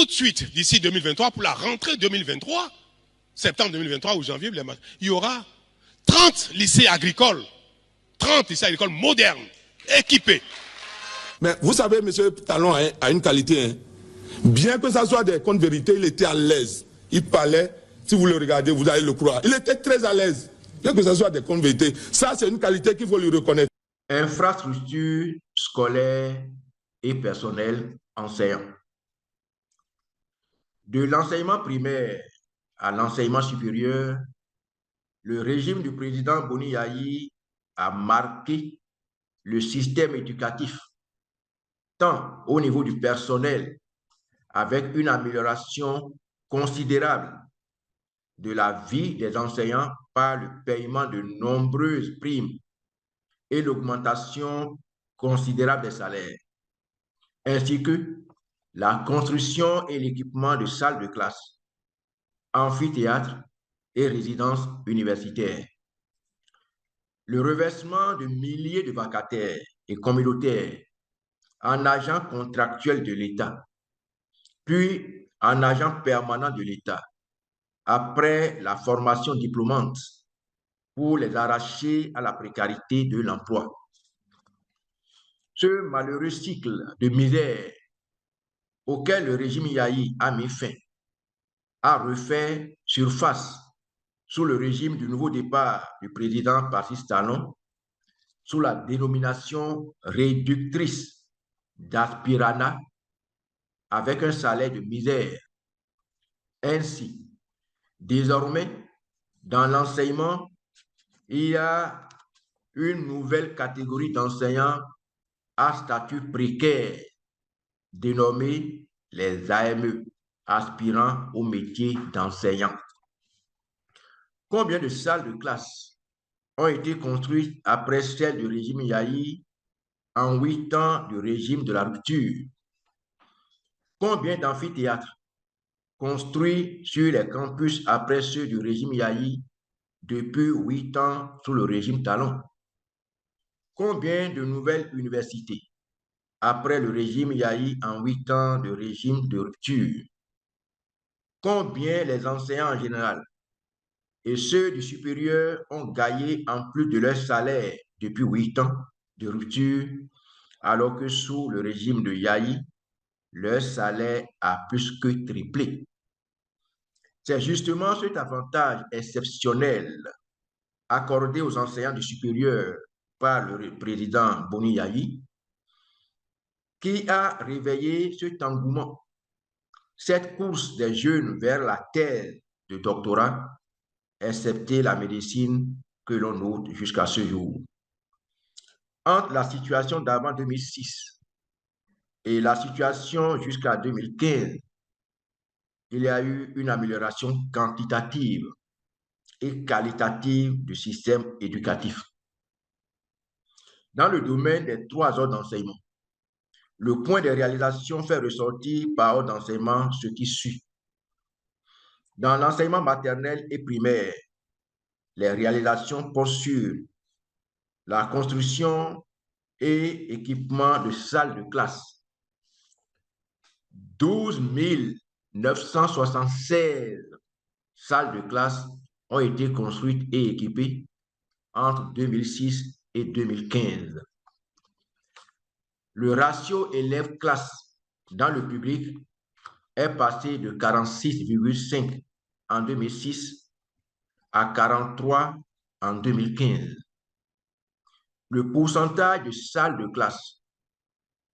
tout de suite, d'ici 2023, pour la rentrée 2023, septembre 2023 ou janvier, il y aura 30 lycées agricoles, 30 lycées agricoles modernes, équipés. Mais vous savez, M. Talon a une qualité. Hein. Bien que ça soit des contes vérités, il était à l'aise. Il parlait, si vous le regardez, vous allez le croire. Il était très à l'aise. Bien que ce soit des contes vérités. Ça, c'est une qualité qu'il faut lui reconnaître. Infrastructures scolaires et personnel enseignant. De l'enseignement primaire à l'enseignement supérieur, le régime du président Boni Yayi a marqué le système éducatif, tant au niveau du personnel, avec une amélioration considérable de la vie des enseignants par le paiement de nombreuses primes et l'augmentation considérable des salaires, ainsi que la construction et l'équipement de salles de classe, amphithéâtres et résidences universitaires. Le reversement de milliers de vacataires et communautaires en agents contractuels de l'État, puis en agents permanents de l'État, après la formation diplômante pour les arracher à la précarité de l'emploi. Ce malheureux cycle de misère auquel le régime Yayi a mis fin a refait surface sous le régime du nouveau départ du président Patrice Talon, sous la dénomination réductrice d'aspirana, avec un salaire de misère. Ainsi, désormais, dans l'enseignement, il y a une nouvelle catégorie d'enseignants à statut précaire, dénommée les AME, aspirants au métier d'enseignant. Combien de salles de classe ont été construites après celle du régime Yayi en 8 ans du régime de la rupture? Combien d'amphithéâtres construits sur les campus après ceux du régime Yayi depuis 8 ans sous le régime Talon? Combien de nouvelles universités après le régime Yayi en 8 ans de régime de rupture? Combien les enseignants en général et ceux du supérieur ont gagné en plus de leur salaire depuis 8 ans de rupture, alors que sous le régime de Yayi, leur salaire a plus que triplé. C'est justement cet avantage exceptionnel accordé aux enseignants du supérieur par le président Boni Yayi qui a réveillé cet engouement, cette course des jeunes vers la thèse de doctorat, excepté la médecine que l'on note jusqu'à ce jour. Entre la situation d'avant 2006 et la situation jusqu'à 2015, il y a eu une amélioration quantitative et qualitative du système éducatif. Dans le domaine des 3 ordres d'enseignement, le point de réalisation fait ressortir par ordre d'enseignement ce qui suit. Dans l'enseignement maternel et primaire, les réalisations portent sur la construction et équipement de salles de classe. 12 976 salles de classe ont été construites et équipées entre 2006 et 2015. Le ratio élève-classe dans le public est passé de 46,5 en 2006 à 43 en 2015. Le pourcentage de salles de classe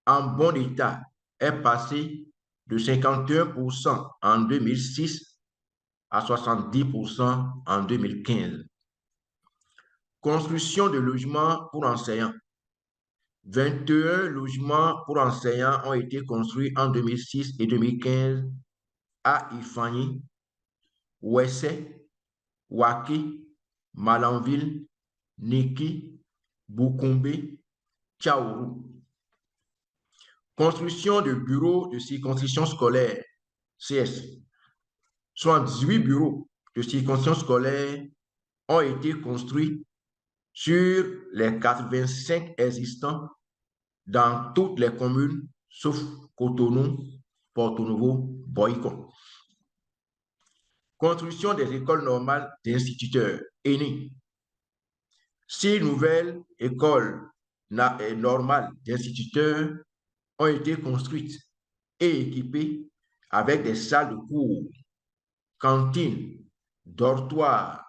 en bon état est passé de 51% en 2006 à 70% en 2015. Construction de logements pour enseignants. 21 logements pour enseignants ont été construits en 2006 et 2015 à Ifani, Ouessé, Waki, Malanville, Niki, Bukumbe, Tchaourou. Construction de bureaux de circonscription scolaire, CS. 78 bureaux de circonscription scolaire ont été construits sur les 85 existants dans toutes les communes, sauf Cotonou, Porto-Novo, boycott. Construction des écoles normales d'instituteurs, ENI. 6 nouvelles écoles normales d'instituteurs ont été construites et équipées avec des salles de cours, cantines, dortoirs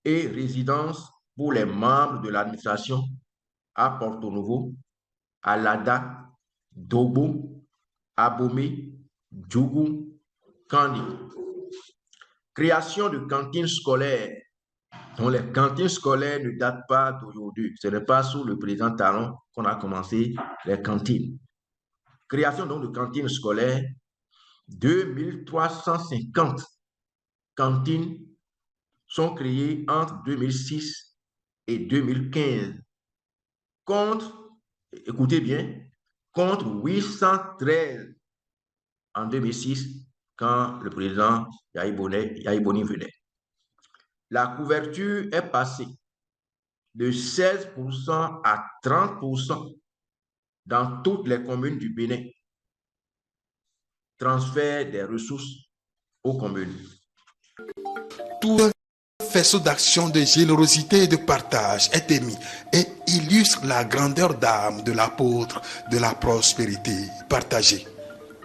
et résidences pour les membres de l'administration à Porto Novo, à Lada, Dobo, Abomey, Djougou, Kandi. Création de cantines scolaires, dont les cantines scolaires ne datent pas d'aujourd'hui. Ce n'est pas sous le président Talon qu'on a commencé les cantines. Création donc de cantines scolaires, 2350 cantines sont créées entre 2006 et 2015, contre, écoutez bien, contre 813 en 2006 quand le président Yahi Boni venait. La couverture est passée de 16% à 30% dans toutes les communes du Bénin. Transfert des ressources aux communes. Tout un faisceau d'action de générosité et de partage est émis et illustre la grandeur d'âme de l'apôtre de la prospérité partagée.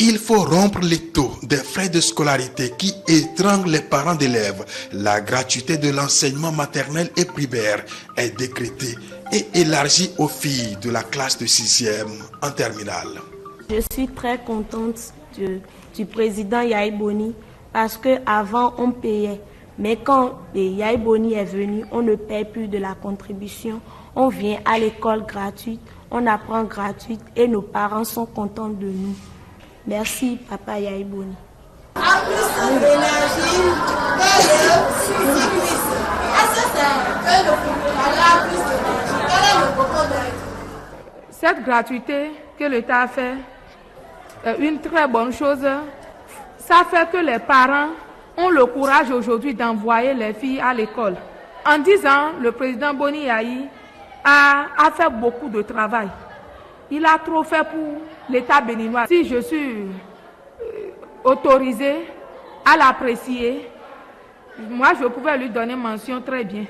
Il faut rompre l'étau des frais de scolarité qui étranglent les parents d'élèves. La gratuité de l'enseignement maternel et primaire est décrétée et élargie aux filles de la classe de 6e en terminale. Je suis très contente du président Yahi Boni parce qu'avant on payait. Mais quand Yahi Boni est venu, on ne paie plus de la contribution. On vient à l'école gratuite, on apprend gratuite et nos parents sont contents de nous. Merci, Papa Yahi Boni. Cette gratuité que l'État a fait est une très bonne chose. Ça fait que les parents ont le courage aujourd'hui d'envoyer les filles à l'école. En 10 ans, le président Boni Yahi a fait beaucoup de travail. Il a trop fait pour l'État béninois. Si je suis autorisée à l'apprécier, moi je pouvais lui donner mention très bien.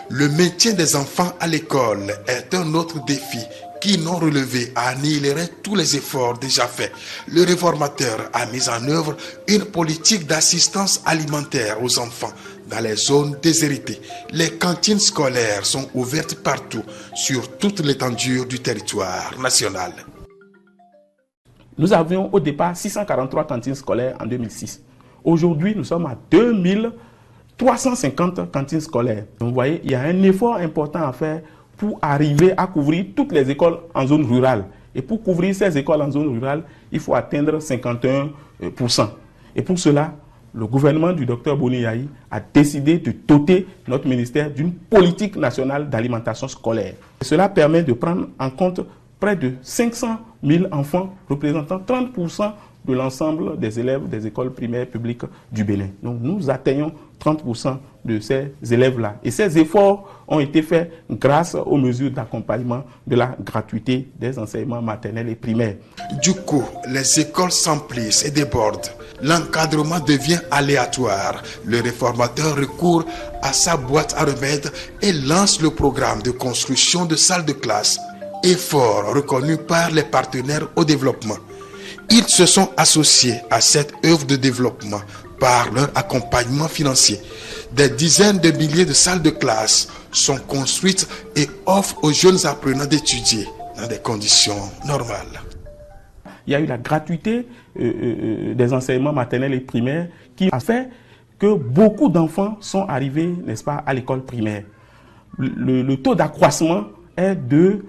Le maintien des enfants à l'école est un autre défi qui, non relevé, annihilerait tous les efforts déjà faits. Le réformateur a mis en œuvre une politique d'assistance alimentaire aux enfants dans les zones déshéritées. Les cantines scolaires sont ouvertes partout, sur toute l'étendue du territoire national. Nous avions au départ 643 cantines scolaires en 2006. Aujourd'hui, nous sommes à 2350 cantines scolaires. Donc, vous voyez, il y a un effort important à faire pour arriver à couvrir toutes les écoles en zone rurale. Et pour couvrir ces écoles en zone rurale, il faut atteindre 51%. Et pour cela, le gouvernement du Dr Boni Yahi a décidé de doter notre ministère d'une politique nationale d'alimentation scolaire. Et cela permet de prendre en compte près de 500 000 enfants, représentant 30% de l'ensemble des élèves des écoles primaires publiques du Bénin. Donc nous atteignons 30% de ces élèves-là. Et ces efforts ont été faits grâce aux mesures d'accompagnement de la gratuité des enseignements maternels et primaires. Du coup, les écoles s'emplissent et débordent. L'encadrement devient aléatoire. Le réformateur recourt à sa boîte à remèdes et lance le programme de construction de salles de classe. Effort reconnu par les partenaires au développement. Ils se sont associés à cette œuvre de développement par leur accompagnement financier. Des dizaines de milliers de salles de classe sont construites et offrent aux jeunes apprenants d'étudier dans des conditions normales. Il y a eu la gratuité des enseignements maternels et primaires qui a fait que beaucoup d'enfants sont arrivés, n'est-ce pas, à l'école primaire. Le taux d'accroissement est de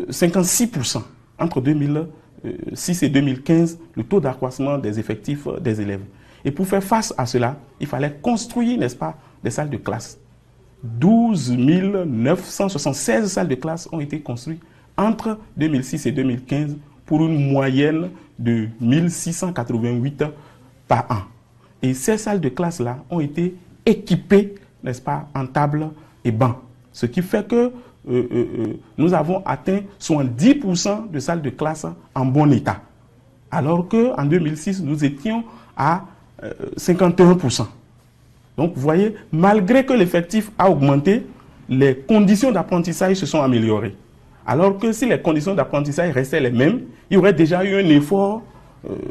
56%. Entre 2006 et 2015, le taux d'accroissement des effectifs des élèves. Et pour faire face à cela, il fallait construire, n'est-ce pas, des salles de classe. 12 976 salles de classe ont été construites entre 2006 et 2015 pour une moyenne de 1688 par an. Et ces salles de classe-là ont été équipées, n'est-ce pas, en tables et bancs. Ce qui fait que nous avons atteint 70% de salles de classe en bon état. alors qu'en 2006, nous étions à 51%. Donc, vous voyez, malgré que l'effectif a augmenté, les conditions d'apprentissage se sont améliorées. Alors que si les conditions d'apprentissage restaient les mêmes, il y aurait déjà eu un effort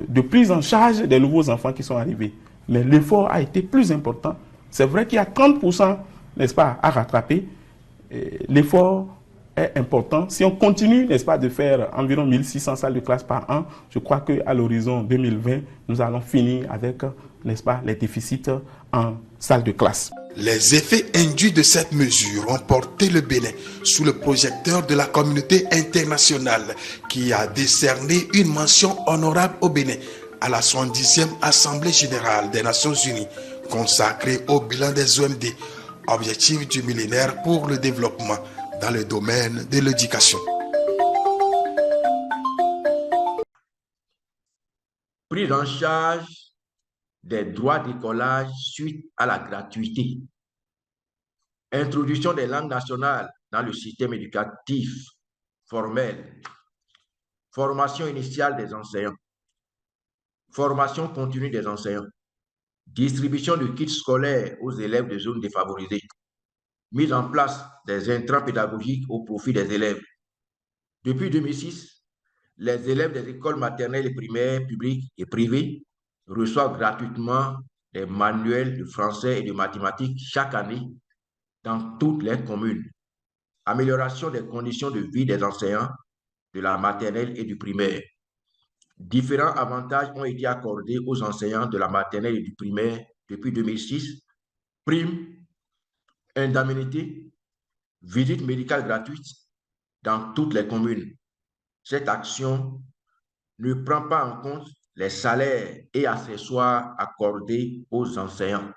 de prise en charge des nouveaux enfants qui sont arrivés. Mais l'effort a été plus important. C'est vrai qu'il y a 30%, n'est-ce pas, à rattraper. L'effort est important. Si on continue, n'est-ce pas, de faire environ 1600 salles de classe par an, je crois qu'à l'horizon 2020, nous allons finir avec, n'est-ce pas, les déficits en salles de classe. Les effets induits de cette mesure ont porté le Bénin sous le projecteur de la communauté internationale qui a décerné une mention honorable au Bénin à la 70e Assemblée générale des Nations unies consacrée au bilan des OMD, objectifs du millénaire pour le développement dans le domaine de l'éducation. Prise en charge des droits d'écolage suite à la gratuité. Introduction des langues nationales dans le système éducatif formel. Formation initiale des enseignants. Formation continue des enseignants. Distribution de kits scolaires aux élèves de zones défavorisées. Mise en place des intrants pédagogiques au profit des élèves. Depuis 2006, les élèves des écoles maternelles et primaires publiques et privées reçoivent gratuitement des manuels de français et de mathématiques chaque année dans toutes les communes. Amélioration des conditions de vie des enseignants de la maternelle et du primaire. Différents avantages ont été accordés aux enseignants de la maternelle et du primaire depuis 2006. Primes, indemnités, visites médicales gratuites dans toutes les communes. Cette action ne prend pas en compte les salaires et accessoires accordés aux enseignants.